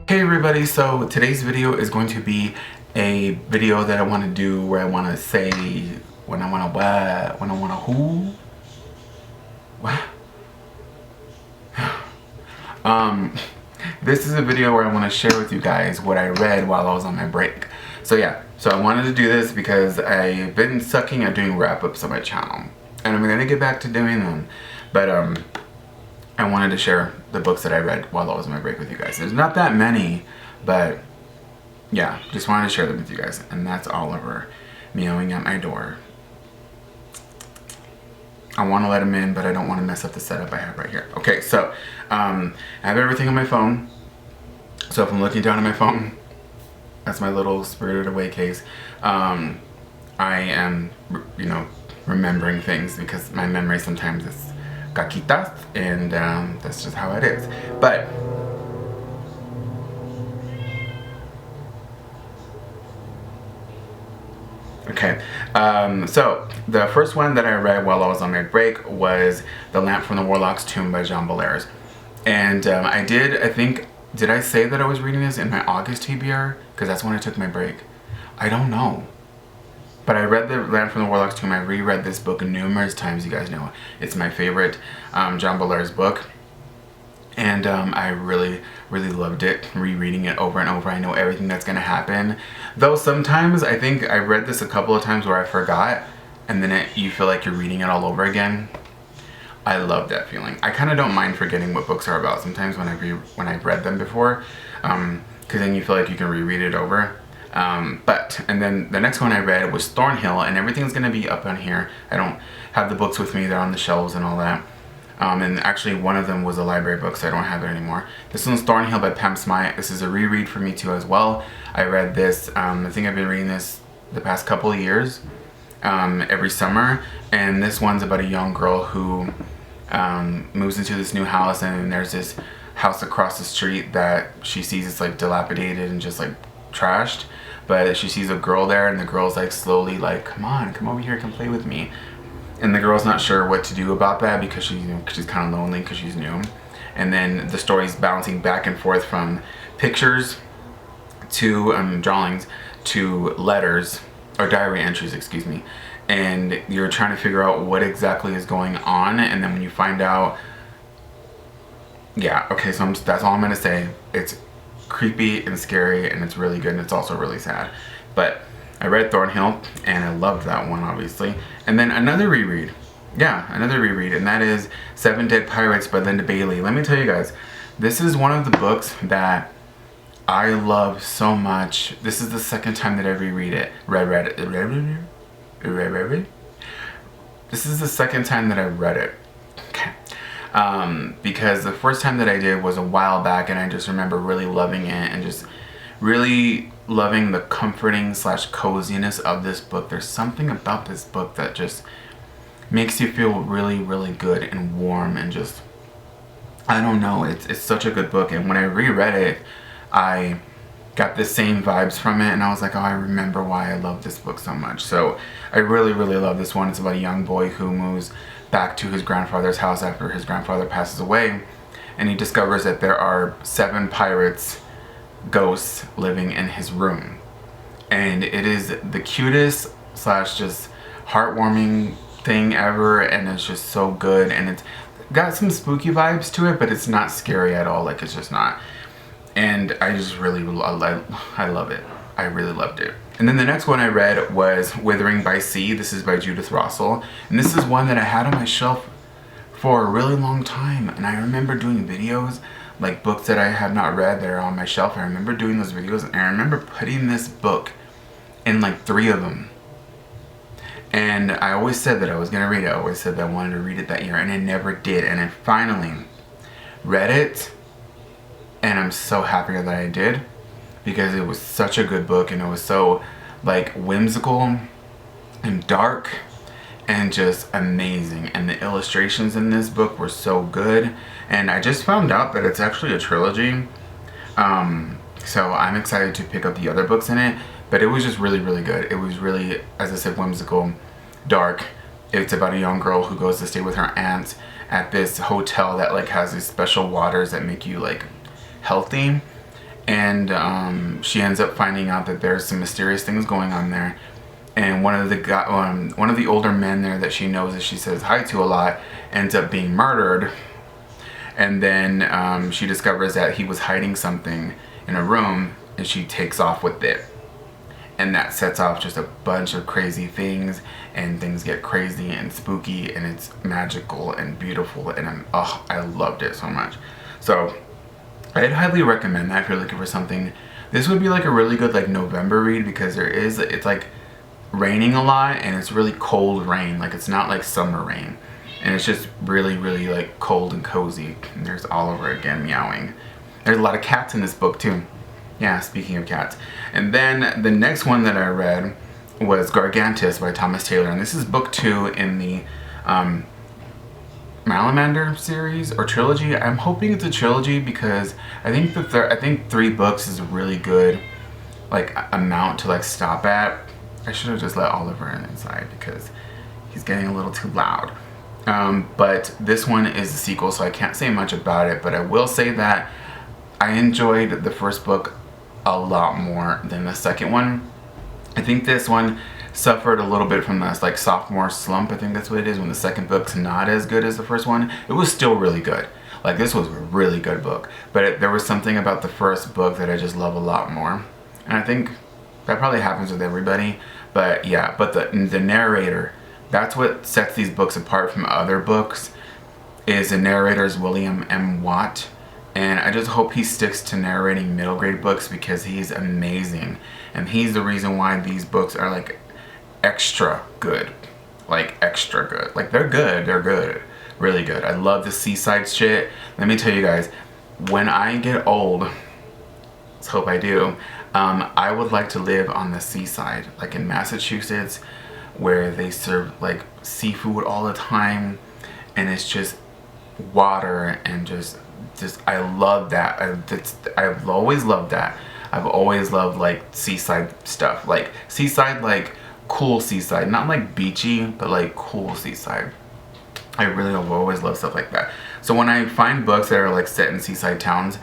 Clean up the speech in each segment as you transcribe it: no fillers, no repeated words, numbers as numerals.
Hey everybody, so today's video is going to be a video that I want to do where I want to say when I want to what, when I want to who, what? This is a video where I want to share with you guys what I read while I was on my break. So yeah, so I wanted to do this because I've been sucking at doing wrap-ups on my channel. And I'm going to get back to doing them. But I wanted to share the books that I read while I was on my break with you guys. There's not that many, but yeah, just wanted to share them with you guys. And that's Oliver meowing at my door. I want to let him in, but I don't want to mess up the setup I have right here. Okay, so I have everything on my phone. So if I'm looking down at my phone, that's my little Spirited Away case. I am, remembering things because my memory sometimes is caquitas, and that's just how it is. But okay, so the first one that I read while I was on my break was The Lamp from the Warlock's Tomb by Jean Belair's. And did I say that I was reading this in my August TBR? Because that's when I took my break. I don't know. But I read The Lamp from the Warlock's Tomb. I reread this book numerous times, you guys know. It's my favorite Jean Belair's book. And I really, really loved it, rereading it over and over. I know everything that's going to happen. Though sometimes, I think I read this a couple of times where I forgot, and then you feel like you're reading it all over again. I love that feeling. I kind of don't mind forgetting what books are about sometimes when I've read them before, because then you feel like you can reread it over. And then the next one I read was Thornhill, and everything's going to be up on here. I don't have the books with me. They're on the shelves and all that. And actually one of them was a library book, so I don't have it anymore. This one's Thornhill by Pam Smythe. This is a reread for me too as well. I read this, I think I've been reading this the past couple of years, every summer. And this one's about a young girl who moves into this new house, and there's this house across the street that she sees is like dilapidated and just like trashed. But she sees a girl there, and the girl's like slowly like, come on, come over here, come play with me. And the girl's not sure what to do about that because she's kind of lonely because she's new. And then the story's bouncing back and forth from pictures to drawings to letters, or diary entries, excuse me. And you're trying to figure out what exactly is going on. And then when you find out, yeah, okay, so that's all I'm going to say. It's creepy and scary, and it's really good, and it's also really sad. But I read Thornhill, and I loved that one, obviously. And then another reread. Yeah, another reread, and that is Seven Dead Pirates by Linda Bailey. Let me tell you guys, this is one of the books that I love so much. This is the second time that I reread it. This is the second time that I read it. Okay. Because the first time that I did was a while back, and I just remember really loving it and just really loving the comforting / coziness of this book. There's something about this book that just makes you feel really, really good and warm, and just, I don't know, it's such a good book. And when I reread it, I got the same vibes from it, and I was like, oh, I remember why I love this book so much. So I really, really love this one. It's about a young boy who moves back to his grandfather's house after his grandfather passes away, and he discovers that there are 7 pirates ghosts living in his room. And it is the cutest / just heartwarming thing ever, and it's just so good, and it's got some spooky vibes to it, but it's not scary at all. Like, it's just not. And I just really I love it. I really loved it. And then the next one I read was Withering by Sea. This is by Judith Russell, and this is one that I had on my shelf for a really long time. And I remember doing videos, like books that I have not read that are on my shelf. I remember doing those videos, and I remember putting this book in like 3 of them. And I always said that I was going to read it. I always said that I wanted to read it that year, and I never did. And I finally read it, and I'm so happy that I did, because it was such a good book, and it was so like whimsical and dark and just amazing. And the illustrations in this book were so good. And I just found out that it's actually a trilogy. So I'm excited to pick up the other books in it. But it was just really, really good. It was really, as I said, whimsical, dark. It's about a young girl who goes to stay with her aunt at this hotel that like has these special waters that make you like healthy. and she ends up finding out that there's some mysterious things going on there. And one of the older men there that she knows that she says hi to a lot ends up being murdered. And then she discovers that he was hiding something in a room, and she takes off with it. And that sets off just a bunch of crazy things, and things get crazy and spooky, and it's magical and beautiful, and I loved it so much. So I'd highly recommend that if you're looking for something. This would be like a really good like November read, because it's like raining a lot, and it's really cold rain. Like, it's not like summer rain, and it's just really, really like cold and cozy. And there's Oliver again meowing. There's a lot of cats in this book too. Yeah, speaking of cats. And then the next one that I read was Gargantuanus by Thomas Taylor, and this is book 2 in the Malamander series or trilogy. I'm hoping it's a trilogy, because I think I think 3 books is a really good like amount to like stop at. I should have just let Oliver inside because he's getting a little too loud. But this one is a sequel, so I can't say much about it, but I will say that I enjoyed the first book a lot more than the second one. I think this one suffered a little bit from this like sophomore slump. I think that's what it is, when the second book's not as good as the first one. It was still really good. Like, this was a really good book, but there was something about the first book that I just love a lot more. And I think that probably happens with everybody. But yeah, but the narrator, that's what sets these books apart from other books, is the narrator is William M. Watt. And I just hope he sticks to narrating middle grade books, because he's amazing. And he's the reason why these books are like extra good. Like extra good. Like, they're good. Really good. I love the seaside shit. Let me tell you guys, when I get old, let's hope I do, I would like to live on the seaside, like in Massachusetts, where they serve like seafood all the time, and it's just water and just I love that. I've always loved that. I've always loved like seaside stuff, like seaside, like cool seaside, not like beachy, but like cool seaside. I really have always loved stuff like that. So when I find books that are like set in seaside towns,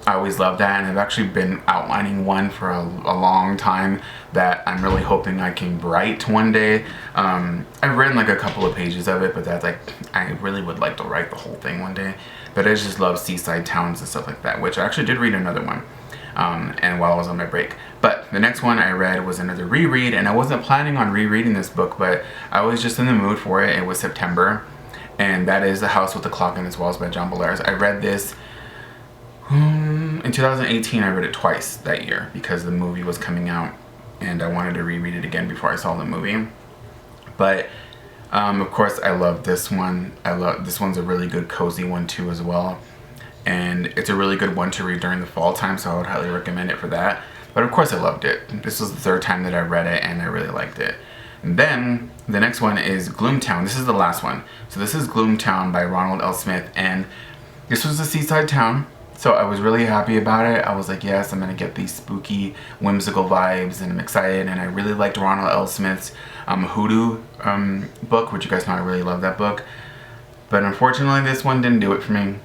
I always love that, and I've actually been outlining one for a long time that I'm really hoping I can write one day. I've written like a couple of pages of it, but that's like, I really would like to write the whole thing one day. But I just love seaside towns and stuff like that, which I actually did read another one, and while I was on my break. But the next one I read was another reread, and I wasn't planning on rereading this book, but I was just in the mood for it. It was September, and that is The House with the Clock in Its Walls by John Bellairs. I read this in 2018. I read it twice that year because the movie was coming out, and I wanted to reread it again before I saw the movie. But of course, I love this one. This one's a really good cozy one too as well, and it's a really good one to read during the fall time, so I would highly recommend it for that. But of course, I loved it. This was the 3rd time that I read it, and I really liked it. And then the next one is Gloomtown. This is the last one. So this is Gloomtown by Ronald L. Smith, and this was a seaside town. So I was really happy about it. I was like, yes, I'm gonna get these spooky, whimsical vibes, and I'm excited. And I really liked Ronald L. Smith's Hoodoo book, which you guys know I really love that book. But unfortunately, this one didn't do it for me.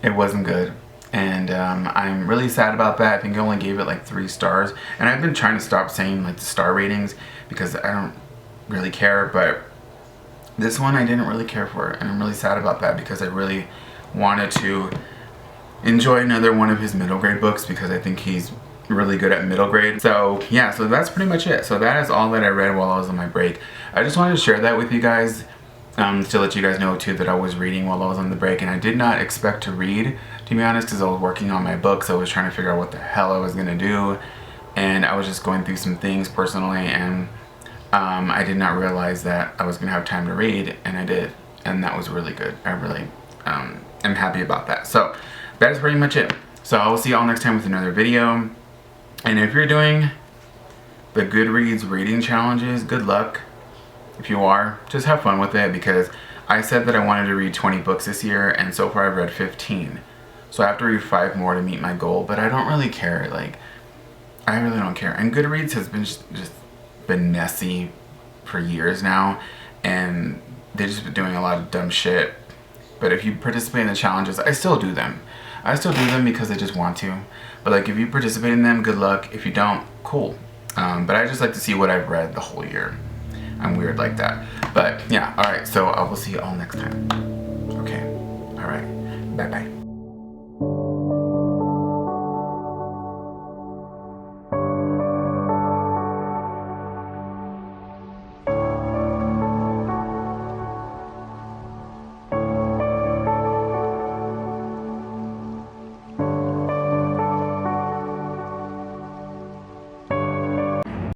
It wasn't good. And I'm really sad about that. I think I only gave it like 3 stars. And I've been trying to stop saying like the star ratings, because I don't really care. But this one I didn't really care for, and I'm really sad about that, because I really wanted to enjoy another one of his middle grade books, because I think he's really good at middle grade. So yeah, so that's pretty much it. So that is all that I read while I was on my break. I just wanted to share that with you guys, to let you guys know too that I was reading while I was on the break, and I did not expect to read, to be honest, because I was working on my books. I was trying to figure out what the hell I was gonna do, and I was just going through some things personally, and I did not realize that I was gonna have time to read, and I did, and that was really good. I really am happy about that. So that is pretty much it. So I will see y'all next time with another video. And if you're doing the Goodreads reading challenges, good luck. If you are, just have fun with it, because I said that I wanted to read 20 books this year, and so far I've read 15. So I have to read 5 more to meet my goal, but I don't really care. Like, I really don't care. And Goodreads has been just been messy for years now, and they've just been doing a lot of dumb shit. But if you participate in the challenges, I still do them. I still do them because I just want to. But like if you participate in them, good luck. If you don't, cool. But I just like to see what I've read the whole year. I'm weird like that. But yeah, alright, so I will see you all next time. Okay, alright, bye bye.